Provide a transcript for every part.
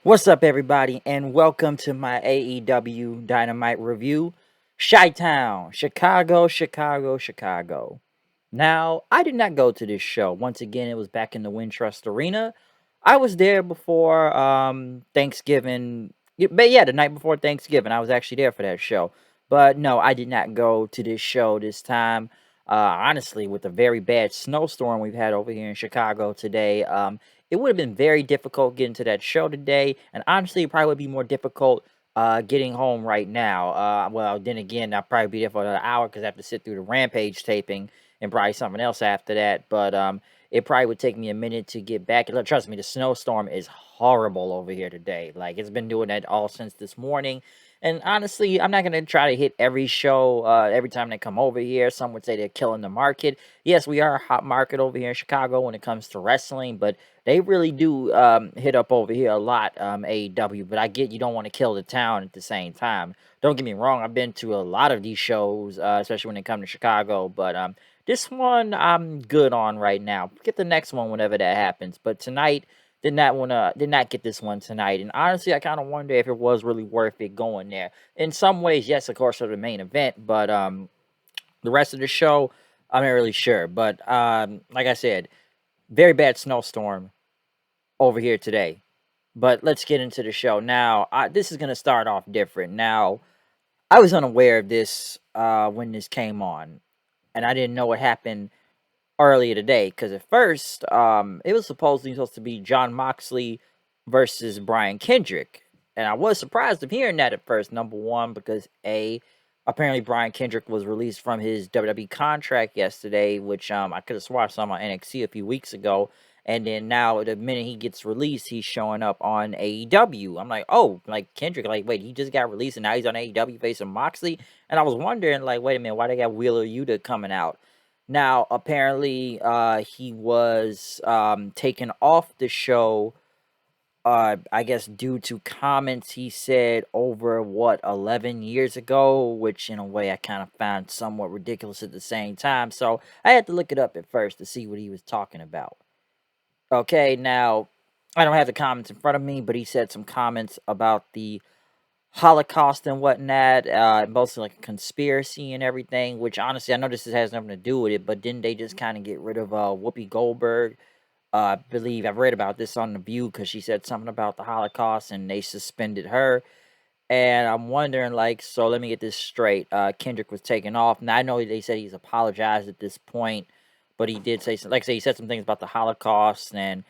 What's up, everybody, and welcome to my AEW Dynamite review. Chi-Town, Chicago, Chicago, Chicago. Now, I did not go to this show. Once again, it was back in the Wintrust Arena. I was there before Thanksgiving. But yeah, the night before Thanksgiving, I was actually there for that show. But no, I did not go to this show this time. Honestly, with the very bad snowstorm we've had over here in Chicago today, it would have been very difficult getting to that show today, and honestly, it probably would be more difficult getting home right now. Well, then again, I'll probably be there for another hour because I have to sit through the Rampage taping and probably something else after that. But it probably would take me a minute to get back. And trust me, the snowstorm is horrible over here today. Like it's been doing that all since this morning. And honestly, I'm not gonna try to hit every show every time they come over here. Some would say they're killing the market. Yes, we are a hot market over here in Chicago when it comes to wrestling, but they really do hit up over here a lot, AEW. But I get you don't want to kill the town at the same time. Don't get me wrong, I've been to a lot of these shows, especially when they come to Chicago. But this one I'm good on right now. Get the next one whenever that happens. But tonight did not get this one tonight. And honestly, I kind of wonder if it was really worth it going there. In some ways, yes, of course, for the main event, but the rest of the show, I'm not really sure. But like I said, very bad snowstorm over here today. But let's get into the show now. This is gonna start off different. Now, I was unaware of this when this came on, and I didn't know what happened earlier today because at first it was supposed to be John Moxley versus Brian Kendrick, and I was surprised of hearing that at first. Number one, because apparently Brian Kendrick was released from his WWE contract yesterday, which I could have sworn I saw him on NXT a few weeks ago. And then now, the minute he gets released, he's showing up on AEW. I'm like, oh, like Kendrick, like, wait, he just got released and now he's on AEW facing Moxley. And I was wondering, like, wait a minute, why they got Wheeler Yuta coming out? Now, apparently, he was taken off the show, I guess, due to comments he said over, 11 years ago, which in a way I kind of found somewhat ridiculous at the same time. So I had to look it up at first to see what he was talking about. Okay, now, I don't have the comments in front of me, but he said some comments about the Holocaust and whatnot, mostly like a conspiracy and everything, which honestly, I know this has nothing to do with it, but didn't they just kind of get rid of Whoopi Goldberg? I believe I've read about this on The View because she said something about the Holocaust and they suspended her. And I'm wondering, like, so let me get this straight. Kendrick was taken off. Now, I know they said he's apologized at this point, but he did say, like I say, he said some things about the Holocaust, and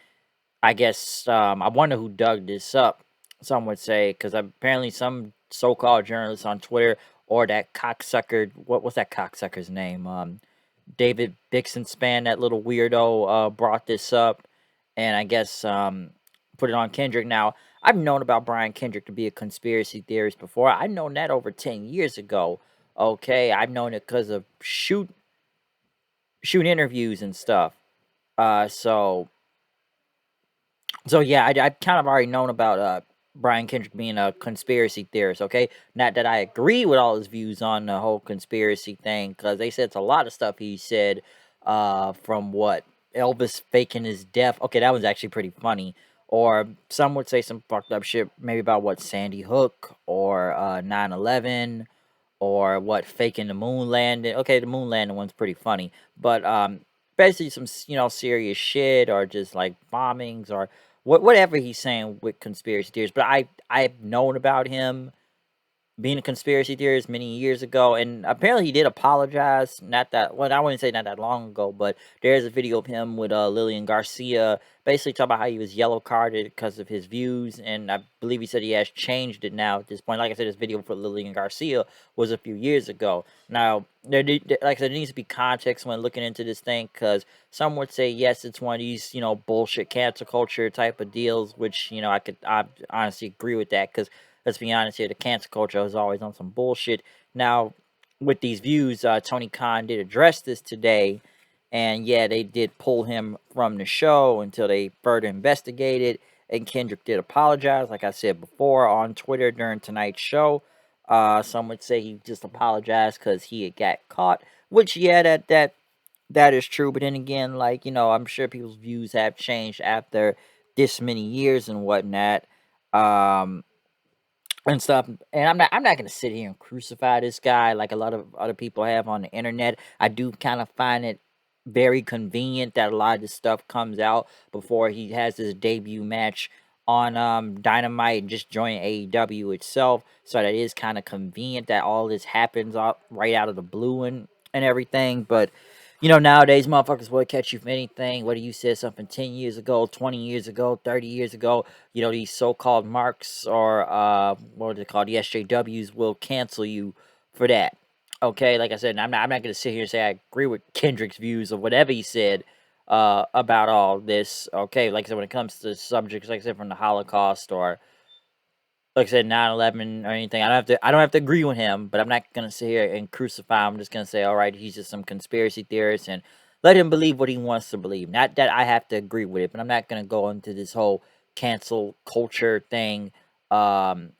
I guess I wonder who dug this up. Some would say because apparently some so-called journalists on Twitter or that cocksucker. What's that cocksucker's name? David Bixenspan, that little weirdo, brought this up, and I guess put it on Kendrick. Now I've known about Brian Kendrick to be a conspiracy theorist before. I've known that over 10 years ago. Okay, I've known it because of shoot interviews and stuff. So yeah, I kind of already known about Brian Kendrick being a conspiracy theorist. Okay, not that I agree with all his views on the whole conspiracy thing, because they said it's a lot of stuff he said. From what Elvis faking his death. Okay, that was actually pretty funny. Or some would say some fucked up shit, maybe about what Sandy Hook or 9/11 or what faking the moon landing. Okay, the moon landing one's pretty funny, but basically some serious shit or just like bombings or whatever he's saying with conspiracy theories. But I've known about him being a conspiracy theorist many years ago, and apparently he did apologize. Not that well, I wouldn't say not that long ago, but there's a video of him with Lillian Garcia, basically talking about how he was yellow carded because of his views, and I believe he said he has changed it now at this point. Like I said, this video for Lillian Garcia was a few years ago. Now, like I said, there needs to be context when looking into this thing, because some would say yes, it's one of these bullshit cancel culture type of deals, which I honestly agree with that, because let's be honest here, the cancel culture is always on some bullshit. Now, with these views, Tony Khan did address this today, and yeah, they did pull him from the show until they further investigated. And Kendrick did apologize, like I said before, on Twitter during tonight's show. Some would say he just apologized because he had got caught, which yeah, that is true. But then again, like I'm sure people's views have changed after this many years and whatnot. Um, and stuff. And I'm not gonna sit here and crucify this guy like a lot of other people have on the internet. I do kind of find it very convenient that a lot of this stuff comes out before he has his debut match on Dynamite and just join AEW itself. So that is kind of convenient that all this happens right out of the blue and everything. But nowadays motherfuckers will catch you for anything. Whether you said something 10 years ago, 20 years ago, 30 years ago, these so-called marks or what are they called? The SJWs will cancel you for that. Okay, like I said, I'm not gonna sit here and say I agree with Kendrick's views or whatever he said about all this. Okay, like I said, when it comes to subjects, like I said, from the Holocaust or like I said, 9/11 or anything, I don't have to agree with him, but I'm not gonna sit here and crucify him. I'm just gonna say, all right, he's just some conspiracy theorist and let him believe what he wants to believe. Not that I have to agree with it, but I'm not gonna go into this whole cancel culture thing. Um,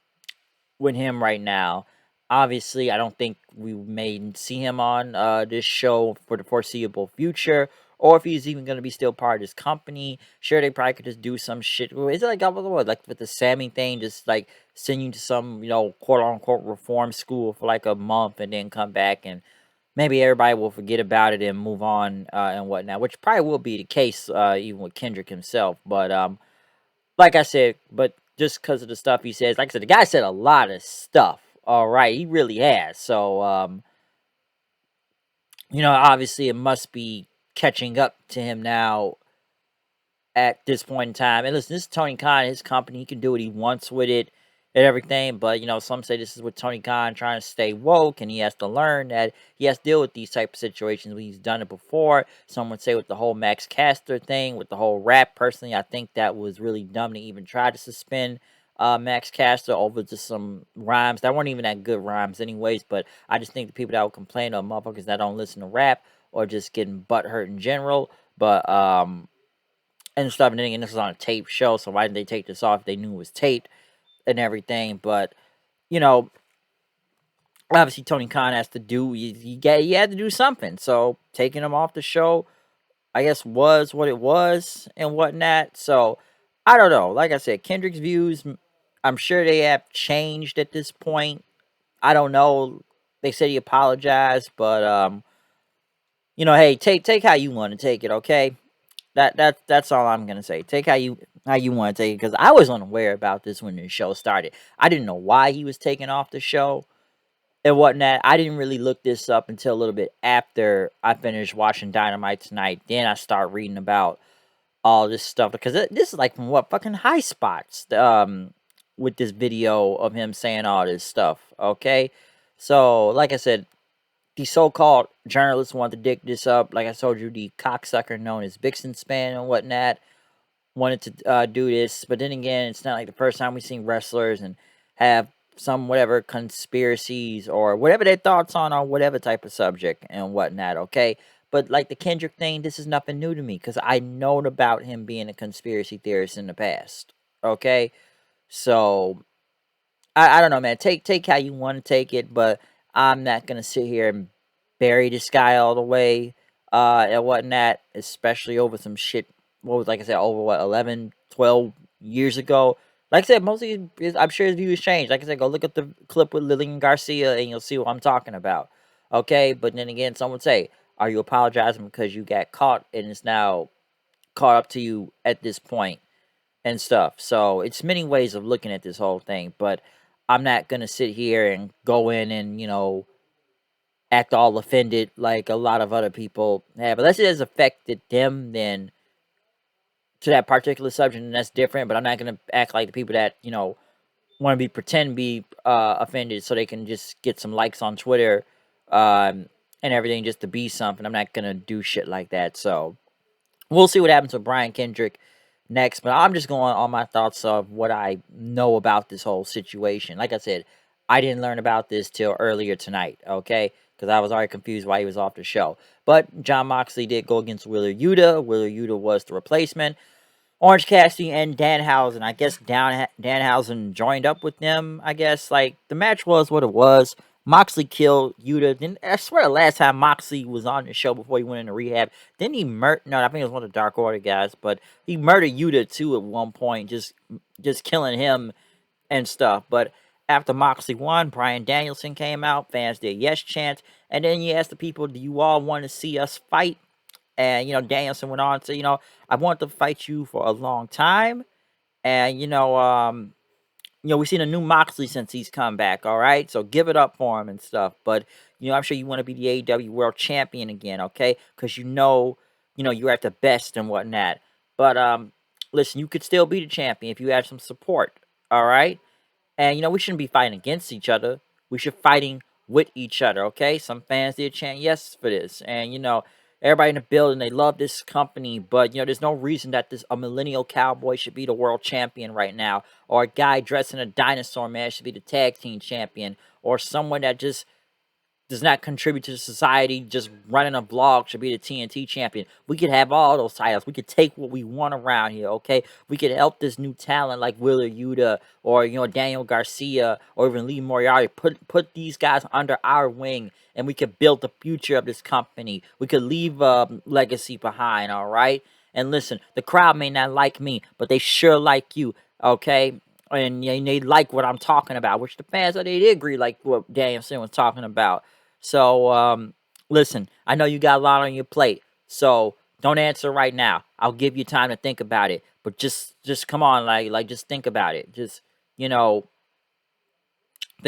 with him right now. Obviously, I don't think we may see him on this show for the foreseeable future, or if he's even going to be still part of this company. Sure, they probably could just do some shit. Is it like what, like with the Sammy thing, just like send you to some quote unquote reform school for like a month and then come back and maybe everybody will forget about it and move on and whatnot, which probably will be the case even with Kendrick himself. But like I said, but just because of the stuff he says, like I said, the guy said a lot of stuff. All right, he really has. So, obviously, it must be catching up to him now at this point in time. And listen, this is Tony Khan, his company. He can do what he wants with it and everything. But some say this is with Tony Khan trying to stay woke, and he has to learn that he has to deal with these type of situations when he's done it before. Some would say with the whole Max Caster thing, with the whole rap. Personally, I think that was really dumb to even try to suspend Max Caster over just some rhymes that weren't even that good rhymes, anyways. But I just think the people that would complain are motherfuckers that don't listen to rap or just getting butthurt in general. But and stuff. And then again, this was on a tape show, so why didn't they take this off if they knew it was taped and everything? But you know, obviously Tony Khan has to do. He had to do something. So taking him off the show, I guess, was what it was and whatnot. So I don't know. Like I said, Kendrick's views, I'm sure they have changed at this point. I don't know. They said he apologized, but hey, take how you want to take it, okay? That's all I'm gonna say. Take how you want to take it, because I was unaware about this when the show started. I didn't know why he was taken off the show and whatnot. I didn't really look this up until a little bit after I finished watching Dynamite tonight. Then I start reading about all this stuff, because this is like from what fucking high spots with this video of him saying all this stuff. Okay, so like I said, the so-called journalists want to dig this up. Like I told you, the cocksucker known as Vixen Span and whatnot wanted to do this. But then again, it's not like the first time we've seen wrestlers and have some whatever conspiracies or whatever their thoughts on whatever type of subject and whatnot, okay? But like the Kendrick thing, this is nothing new to me because I known about him being a conspiracy theorist in the past, okay? So I don't know, man. Take how you want to take it, but I'm not gonna sit here and bury this guy all the way and whatnot, especially over some shit. What was, like I said, over what, 11, 12 years ago. Like I said, mostly I'm sure his views changed. Like I said, go look at the clip with Lillian Garcia and you'll see what I'm talking about. Okay, but then again, some would say, are you apologizing because you got caught and it's now caught up to you at this point and stuff? So it's many ways of looking at this whole thing, but I'm not gonna sit here and go in and act all offended like a lot of other people have. Unless it has affected them, then to that particular subject, and that's different. But I'm not gonna act like the people that want to pretend to be offended so they can just get some likes on Twitter and everything just to be something. I'm not gonna do shit like that. So we'll see what happens with Brian Kendrick next. But I'm just going on my thoughts of what I know about this whole situation. Like I said, I didn't learn about this till earlier tonight, okay? Because I was already confused why he was off the show. But John Moxley did go against Wheeler Yuta. Wheeler Yuta was the replacement. Orange Cassidy and Danhausen. I guess Danhausen joined up with them. I guess like the match was what it was. Moxley killed Yuta. Then I swear the last time Moxley was on the show before he went into rehab, then he murdered. No, I think it was one of the Dark Order guys, but he murdered Yuta too at one point, just killing him and stuff. But after Moxley won, Bryan Danielson came out. Fans did yes chants, and then you asked the people, "Do you all want to see us fight?" And Danielson went on to say, "I want to fight you for a long time." And we've seen a new Moxley since he's come back, all right? So give it up for him and stuff. But, I'm sure you want to be the AEW World Champion again, okay? Because you're at the best and whatnot. But, listen, you could still be the champion if you have some support, all right? And, we shouldn't be fighting against each other. We should fighting with each other, okay? Some fans did chant yes for this. And, everybody in the building, they love this company. But, there's no reason that a millennial cowboy should be the world champion right now. Or a guy dressed in a dinosaur mask should be the tag team champion. Or someone that just does not contribute to society, just running a vlog should be the TNT champion. We could have all those titles. We could take what we want around here, okay? We could help this new talent like Wheeler Yuta or, Daniel Garcia or even Lee Moriarty. Put these guys under our wing and we could build the future of this company. We could leave a legacy behind, all right? And listen, the crowd may not like me, but they sure like you, okay? And they like what I'm talking about, which the fans, they did agree like what Danielson was talking about. So, listen, I know you got a lot on your plate, so don't answer right now. I'll give you time to think about it, but just come on, just think about it. Just, think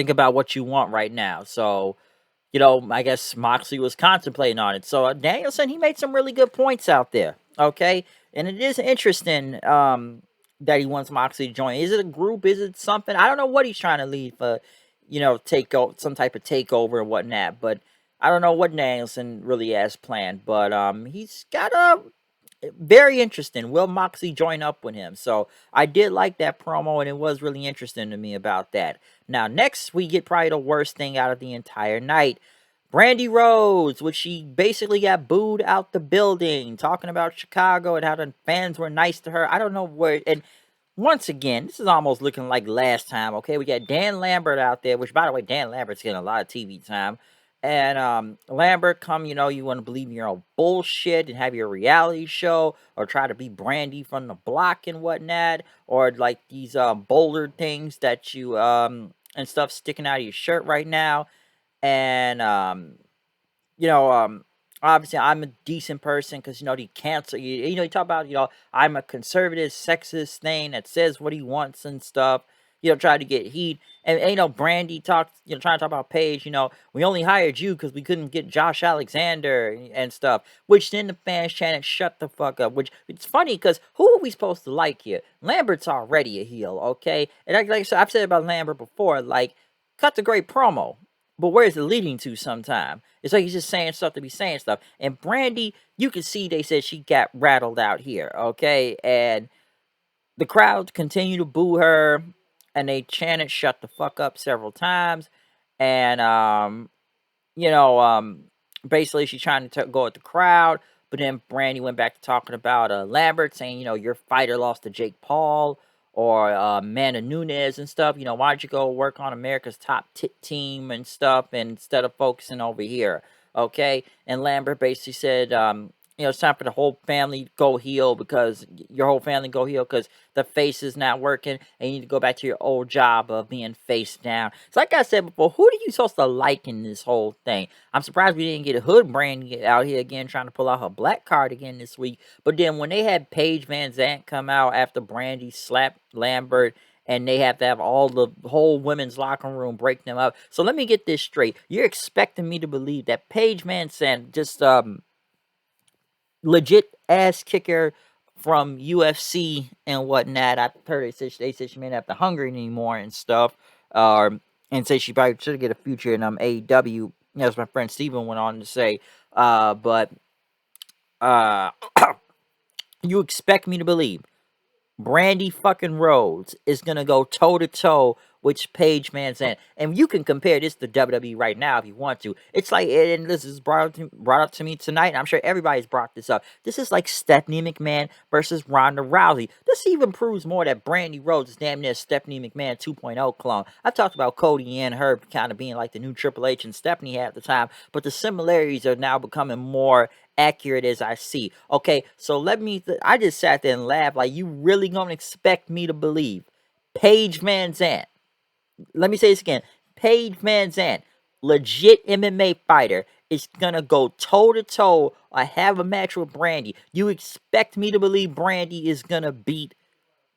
about what you want right now. So, I guess Moxley was contemplating on it. So Danielson, he made some really good points out there. Okay, and it is interesting that he wants Moxley to join. Is it a group? Is it something? I don't know what he's trying to lead for. Take some type of takeover and whatnot. But I don't know what Danielson really has planned. But he's got a very interesting. Will Moxley join up with him? So I did like that promo, and it was really interesting to me about that. Now, next we get probably the worst thing out of the entire night. Brandy Rhodes, which she basically got booed out the building, talking about Chicago and how the fans were nice to her. I don't know where. And once again, this is almost looking like last time, okay? We got Dan Lambert out there, which, by the way, Dan Lambert's getting a lot of TV time. And Lambert come, you want to believe in your own bullshit and have your reality show or try to be Brandy from the block and whatnot, or like these boulder things that you and stuff sticking out of your shirt right now. And you know, obviously I'm a decent person because the cancel you talk about I'm a conservative sexist thing that says what he wants and stuff. Try to get heat. And Brandy talked, trying to talk about Paige, we only hired you because we couldn't get Josh Alexander and stuff. Which then the fans chanted, shut the fuck up. Which it's funny because who are we supposed to like here? Lambert's already a heel, okay? And like I said, I've said about Lambert before, like, cut the great promo. But where is it leading to sometime? It's like he's just saying stuff to be saying stuff. And Brandy, you can see they said she got rattled out here, okay? And the crowd continue to boo her, and they chanted "shut the fuck up" several times. And you know, basically she's trying to go at the crowd, but then Brandy went back to talking about Lambert, saying, your fighter lost to Jake Paul or Amanda Nunes and stuff. Why don't you go work on America's top team and stuff instead of focusing over here? Okay, and Lambert basically said, it's time for the whole family to go heel because your whole family go heel because the face is not working and you need to go back to your old job of being face down. So like I said before, who are you supposed to like in this whole thing? I'm surprised we didn't get a hood brand out here again trying to pull out her black card again this week. But then when they had Paige Van Zant come out after Brandy slapped Lambert and they have to have all the whole women's locker room break them up. So let me get this straight. You're expecting me to believe that Paige Van Zant just legit ass kicker from UFC and whatnot. I heard they said she may not have the hunger anymore and stuff. And say she probably should get a future in AEW, as my friend Steven went on to say. But you expect me to believe Brandy fucking Rhodes is gonna go toe to toe which Paige Van Zandt, and you can compare this to WWE right now if you want to. It's like, and this is brought up to me tonight, and I'm sure everybody's brought this up. This is like Stephanie McMahon versus Ronda Rousey. This even proves more that Brandy Rhodes is damn near Stephanie McMahon 2.0 clone. I talked about Cody and her kind of being like the new Triple H and Stephanie had at the time, but the similarities are now becoming more accurate as I see. Okay, so I just sat there and laughed like, you really gonna expect me to believe Paige Van Zandt, let me say this again, Paige Van Zandt, legit MMA fighter, is gonna go toe to toe or have a match with Brandy? You expect me to believe Brandy is gonna beat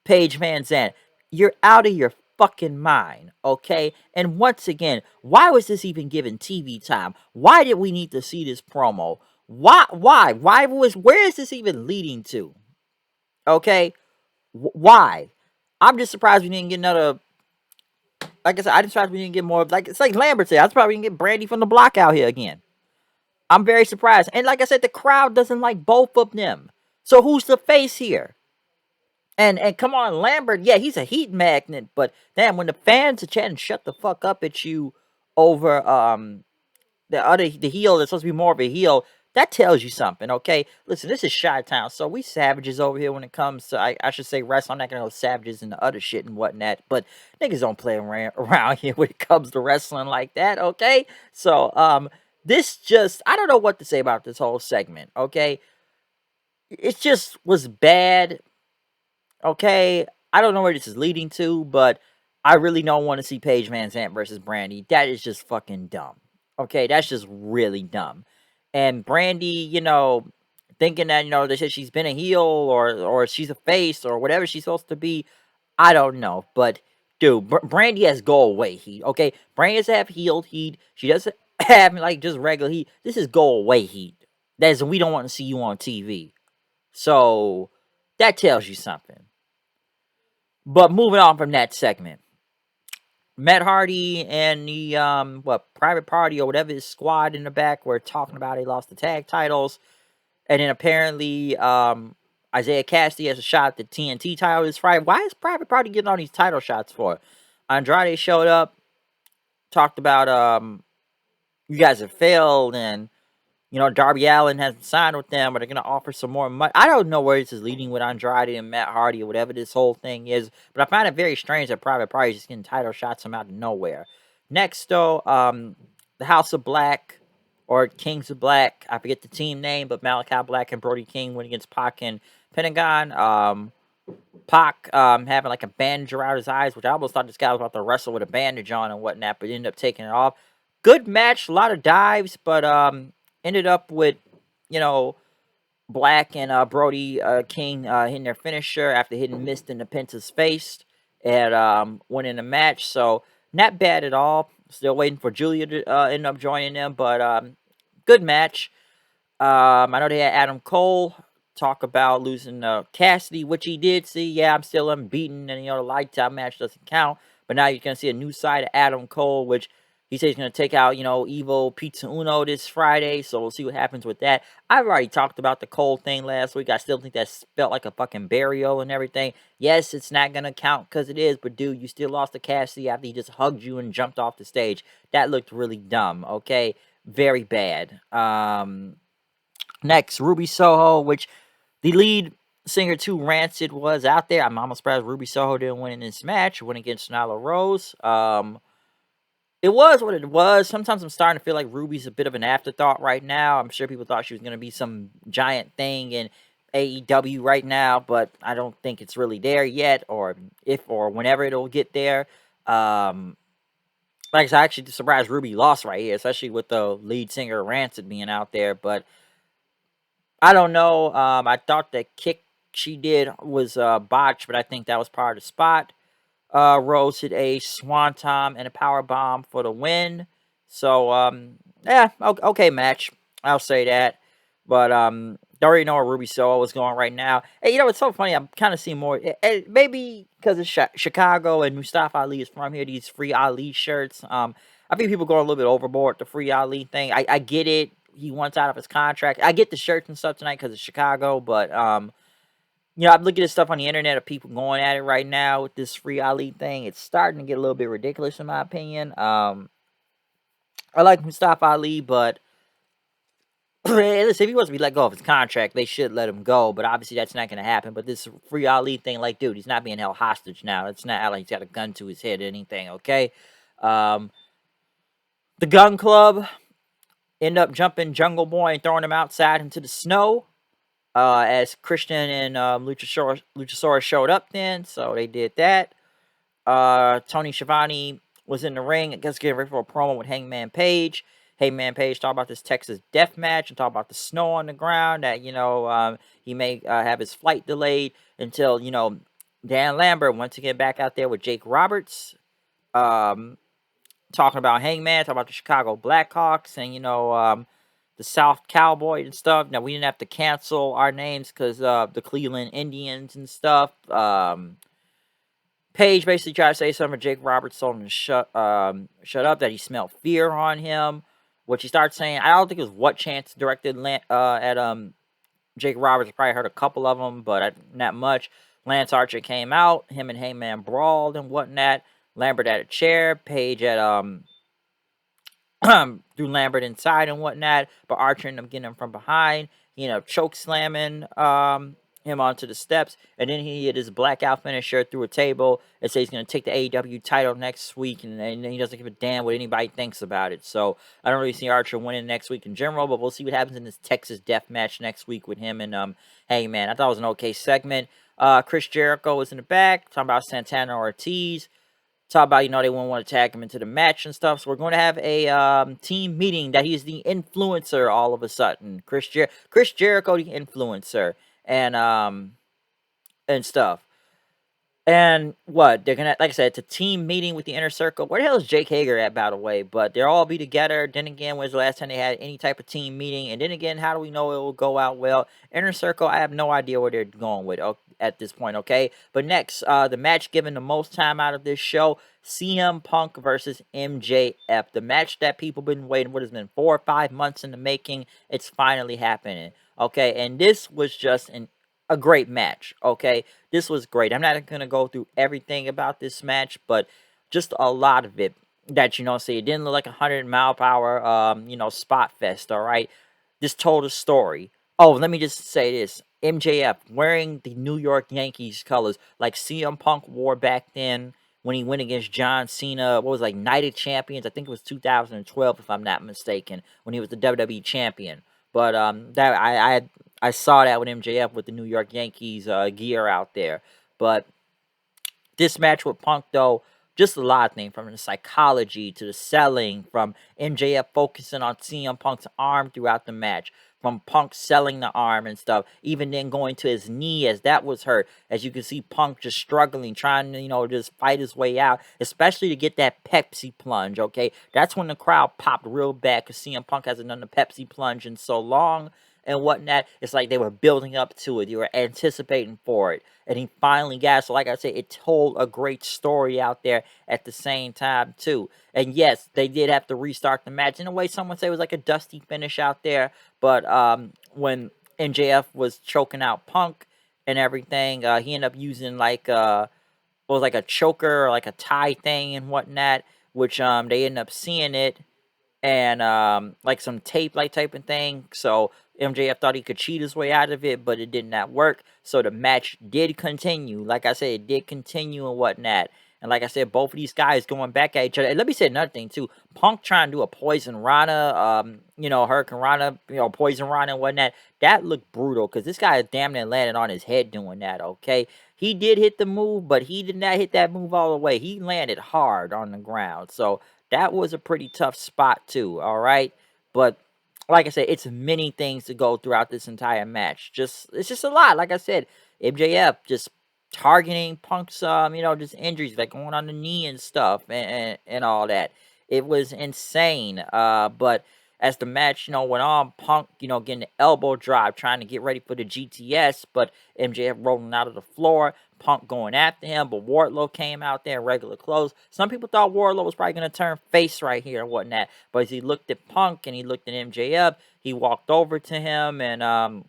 Paige Van Zandt? You're out of your fucking mind, okay? And once again, why was this even given TV time? Why did we need to see this promo? Where is this even leading to? Okay? Why? I'm just surprised we didn't get another. Like I said, I just surprised we didn't get more. Like, it's like Lambert said, I was probably gonna get Brandy from the block out here again. I'm very surprised. And like I said, the crowd doesn't like both of them. So who's the face here? And come on, Lambert, yeah, he's a heat magnet, but damn, when the fans are chatting shut the fuck up at you over the heel that's supposed to be more of a heel, that tells you something, okay? Listen, this is Chi-Town, so we savages over here when it comes to, I should say, wrestling. I'm not gonna go savages and the other shit and whatnot, but niggas don't play around here when it comes to wrestling like that, okay? So, I don't know what to say about this whole segment, okay? It just was bad, okay? I don't know where this is leading to, but I really don't want to see Paige Van Zandt versus Brandy. That is just fucking dumb. Okay, that's just really dumb. And Brandy, thinking that, they said she's been a heel or she's a face or whatever she's supposed to be. I don't know. But dude, Brandy has go away heat. Okay, Brandy doesn't have heel heat. She doesn't have like just regular heat. This is go away heat. That's, we don't want to see you on TV. So that tells you something. But moving on from that segment, Matt Hardy and the Private Party or whatever his squad in the back were talking about they lost the tag titles, and then apparently Isaiah Cassidy has a shot at the TNT title this Friday. Why is Private Party getting all these title shots for? Andrade showed up, talked about you guys have failed, and Darby Allin hasn't signed with them, but they're going to offer some more money. I don't know where this is leading with Andrade and Matt Hardy or whatever this whole thing is, but I find it very strange that Private Party is just getting title shots from out of nowhere. Next, though, the House of Black, or Kings of Black, I forget the team name, but Malachi Black and Brody King went against Pac and Pentagon. Pac having like a bandage around his eyes, which I almost thought this guy was about to wrestle with a bandage on and whatnot, but ended up taking it off. Good match, a lot of dives, but ended up with, Black and Brody King hitting their finisher after hitting Mist in the Penta's face and winning the match. So not bad at all. Still waiting for Julia to end up joining them, but good match. I know they had Adam Cole talk about losing Cassidy, which he did see. Yeah, I'm still unbeaten, and the lifetime match doesn't count. But now you're gonna see a new side of Adam Cole, which he says he's gonna take out, Evo Pizza Uno this Friday. So we'll see what happens with that. I've already talked about the Cole thing last week. I still think that felt like a fucking burial and everything. Yes, it's not gonna count because it is, but dude, you still lost to Cassidy after he just hugged you and jumped off the stage. That looked really dumb. Okay, very bad. Next, Ruby Soho, which the lead singer to Rancid was out there. I'm almost surprised Ruby Soho didn't win in this match. Went against Nyla Rose. It was what it was. Sometimes I'm starting to feel like Ruby's a bit of an afterthought right now. I'm sure people thought she was going to be some giant thing in AEW right now, but I don't think it's really there yet, or whenever it'll get there. Like I said, I actually surprised Ruby lost right here, especially with the lead singer Rancid being out there, but I don't know. I thought the kick she did was botched, but I think that was part of the spot. Rose hit a swanton and a power bomb for the win. So, yeah, okay match. I'll say that. But don't really know where Ruby Soho is going right now. Hey, it's so funny. I'm kind of seeing more. Maybe because it's Chicago and Mustafa Ali is from here. These Free Ali shirts. I think people going a little bit overboard with the Free Ali thing. I get it. He wants out of his contract. I get the shirts and stuff tonight because it's Chicago, but I'm looking at stuff on the internet of people going at it right now with this free Ali thing. It's starting to get a little bit ridiculous in my opinion. I like Mustafa Ali, but listen, if he wants to be let go of his contract, they should let him go. But obviously, that's not going to happen. But this free Ali thing, like, dude, he's not being held hostage now. It's not like he's got a gun to his head or anything. Okay, um, the Gun Club end up jumping Jungle Boy and throwing him outside into the snow. As Christian and Luchasaurus showed up then, so they did that. Tony Schiavone was in the ring, I guess getting ready for a promo with Hangman Page. Hangman Page talked about this Texas death match and talked about the snow on the ground, that, he may have his flight delayed until, Dan Lambert went to get back out there with Jake Roberts. Talking about Hangman, talking about the Chicago Blackhawks and, the South Cowboy and stuff. Now, we didn't have to cancel our names because the Cleveland Indians and stuff. Page basically tried to say something. Jake Roberts told him to shut up, that he smelled fear on him. Which he started saying, I don't think it was what chance directed at Jake Roberts. I probably heard a couple of them, but not much. Lance Archer came out. Him and Hangman brawled and whatnot. Lambert had a chair. Page had threw Lambert inside and whatnot, but Archer ended up getting him from behind. He ended up choke slamming him onto the steps, and then he hit his blackout finisher through a table and said he's going to take the AEW title next week, and he doesn't give a damn what anybody thinks about it. So I don't really see Archer winning next week in general, but we'll see what happens in this Texas death match next week with him and Hangman. I thought it was an okay segment. Chris Jericho was in the back talking about Santana Ortiz. Talk about, they won't want to tag him into the match and stuff. So we're going to have a team meeting that he's the influencer all of a sudden. Chris Jericho, the influencer, and stuff. And what they're gonna, like I said, it's a team meeting with the Inner Circle. Where the hell is Jake Hager at, by the way? But they'll all be together. Then again, when's the last time they had any type of team meeting? And then again, how do we know it will go out well? Inner Circle, I have no idea where they're going with at this point. Okay, but next, the match given the most time out of this show: CM Punk versus MJF. The match that people been waiting. What has been 4 or 5 months in the making? It's finally happening. Okay, and this was just a great match. Okay, this was great. I'm not going to go through everything about this match, but just a lot of it that, see, it didn't look like a 100-mile-per-hour, spot fest, all right? This told a story. Oh, let me just say this. MJF wearing the New York Yankees colors like CM Punk wore back then when he went against John Cena. What was it, like Night of Champions? I think it was 2012, if I'm not mistaken, when he was the WWE champion. But that I saw that with MJF with the New York Yankees gear out there. But this match with Punk, though, just a lot of things, from the psychology to the selling, from MJF focusing on CM Punk's arm throughout the match, from Punk selling the arm and stuff, even then going to his knee as that was hurt. As you can see, Punk just struggling, trying to, just fight his way out, especially to get that Pepsi plunge, okay? That's when the crowd popped real bad, because CM Punk hasn't done the Pepsi plunge in so long and whatnot. It's like they were building up to it. You were anticipating for it. And he finally got it. So like I said, it told a great story out there at the same time, too. And yes, they did have to restart the match. In a way, someone say it was like a dusty finish out there. But when MJF was choking out Punk and everything, he ended up using like what was like a choker or like a tie thing and whatnot, which they ended up seeing it and like some tape like type of thing. So MJF thought he could cheat his way out of it, but it did not work. So the match did continue. Like I said, it did continue and whatnot. And like I said, both of these guys going back at each other. And let me say another thing too. Punk trying to do a Poison Rana, Hurricane Rana, Poison Rana and whatnot. That looked brutal because this guy is damn near landed on his head doing that, okay? He did hit the move, but he did not hit that move all the way. He landed hard on the ground. So that was a pretty tough spot too, all right? But like I said, it's many things to go throughout this entire match. It's just a lot. Like I said, MJF just targeting Punk's just injuries, like going on the knee and stuff and all that. It was insane. But as the match, went on, Punk, getting the elbow drop, trying to get ready for the GTS, but MJF rolling out of the floor, Punk going after him, but Wardlow came out there in regular clothes. Some people thought Wardlow was probably going to turn face right here and whatnot, but as he looked at Punk and he looked at MJF, he walked over to him and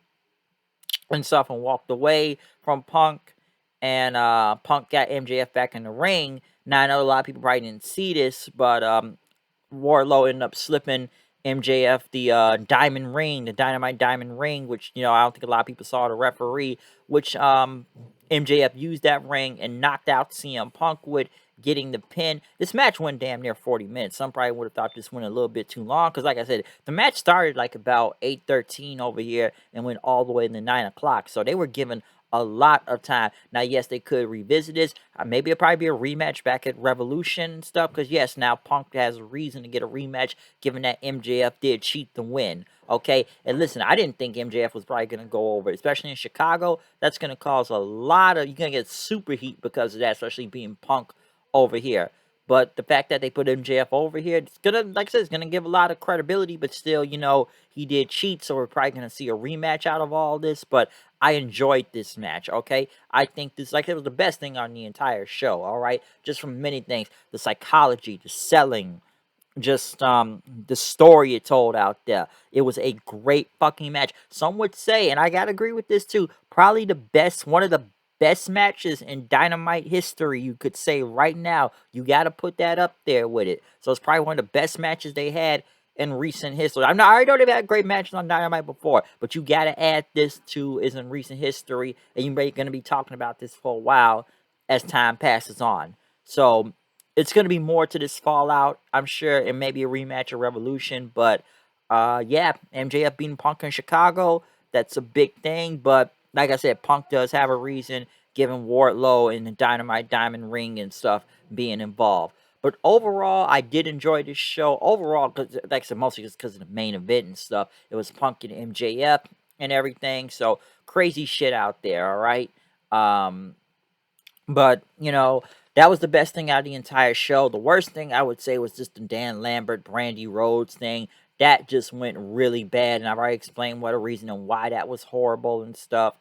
and stuff and walked away from Punk. And Punk got MJF back in the ring. Now, I know a lot of people probably didn't see this, but Wardlow ended up slipping MJF the diamond ring, the Dynamite diamond ring, which, I don't think a lot of people saw the referee, which MJF used that ring and knocked out CM Punk with, getting the pin. This match went damn near 40 minutes. Some probably would have thought this went a little bit too long because, like I said, the match started like about 8:13 over here and went all the way to 9 o'clock. So they were given a lot of time. Now, yes, they could revisit this. Maybe it'll probably be a rematch back at Revolution and stuff. Because, yes, now Punk has a reason to get a rematch, given that MJF did cheat the win. Okay? And listen, I didn't think MJF was probably going to go over, especially in Chicago. That's going to cause a lot of... You're going to get super heat because of that, especially being Punk over here. But the fact that they put MJF over here, it's gonna, like I said, it's gonna give a lot of credibility. But still, he did cheat, so we're probably gonna see a rematch out of all this. But I enjoyed this match. Okay, I think this, like, it was the best thing on the entire show. All right, just from many things, the psychology, the selling, just the story it told out there. It was a great fucking match. Some would say, and I gotta agree with this too, probably one of the best matches in Dynamite history, you could say right now. You gotta put that up there with it. So it's probably one of the best matches they had in recent history. I already know they've had great matches on Dynamite before, but you gotta add this to is in recent history, and you're gonna be talking about this for a while as time passes on. So it's going to be more to this Fallout, I'm sure, and maybe a rematch of Revolution. But yeah, MJF beating Punk in Chicago, that's a big thing. But like I said, Punk does have a reason, given Wardlow and the Dynamite Diamond Ring and stuff being involved. But overall, I did enjoy this show. Overall, cause, like I said, mostly just because of the main event and stuff. It was Punk and MJF and everything. So crazy shit out there, all right? But, that was the best thing out of the entire show. The worst thing I would say was just the Dan Lambert, Brandy Rhodes thing. That just went really bad, and I've already explained what a reason and why that was horrible and stuff.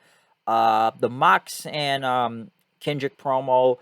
The Mox and Kendrick promo,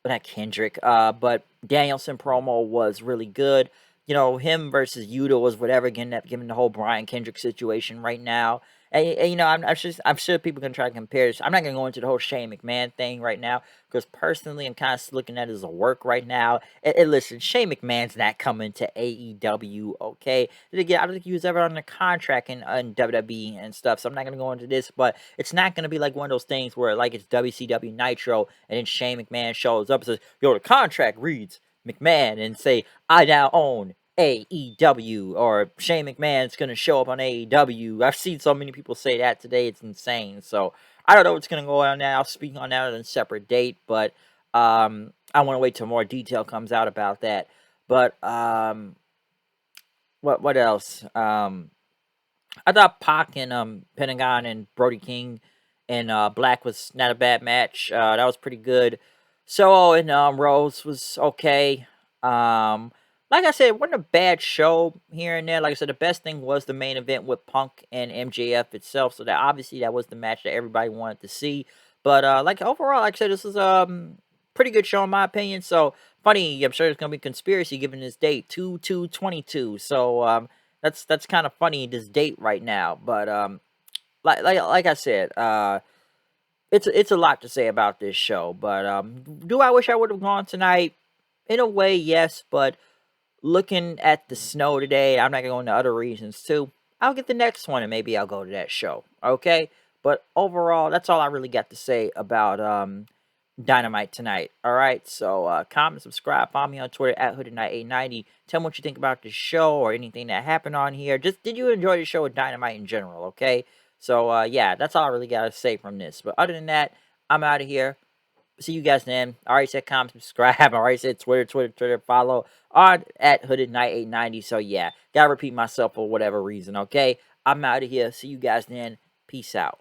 not Kendrick, but Danielson promo was really good. Him versus Yuta was whatever, given the whole Brian Kendrick situation right now. And I'm sure people can try to compare this. I'm not going to go into the whole Shane McMahon thing right now because personally, I'm kind of looking at it as a work right now. And listen, Shane McMahon's not coming to AEW, okay? Again, I don't think he was ever under contract in WWE and stuff, so I'm not going to go into this. But it's not going to be like one of those things where, like, it's WCW Nitro and then Shane McMahon shows up and says, yo, the contract reads McMahon, and say, I now own AEW, or Shane McMahon's going to show up on AEW. I've seen so many people say that today, it's insane. So I don't know what's going to go on now. I'll speak on that on a separate date, but I want to wait till more detail comes out about that. But what else? I thought Pac and Pentagon and Brody King and Black was not a bad match. That was pretty good. Solo and Rose was okay. Like I said, it wasn't a bad show here and there. Like I said, the best thing was the main event with Punk and MJF itself. So that obviously that was the match that everybody wanted to see. But like overall, like I said, this was pretty good show in my opinion. So funny, I'm sure there's gonna be conspiracy given this date 2/2/22. So that's kind of funny, this date right now. But like I said, it's a lot to say about this show. But do I wish I would have gone tonight? In a way, yes. But looking at the snow today, I'm not gonna go into other reasons too. I'll get the next one and maybe I'll go to that show. Okay. But overall, that's all I really got to say about Dynamite tonight. Alright, so comment, subscribe, follow me on Twitter at HoodedKnight890. Tell me what you think about the show or anything that happened on here. Just did you enjoy the show with Dynamite in general, okay? So yeah, that's all I really gotta say from this. But other than that, I'm out of here. See you guys then. I already said comment, subscribe. I already said Twitter, follow on at HoodedKnight890. So yeah, gotta repeat myself for whatever reason, okay? I'm out of here. See you guys then. Peace out.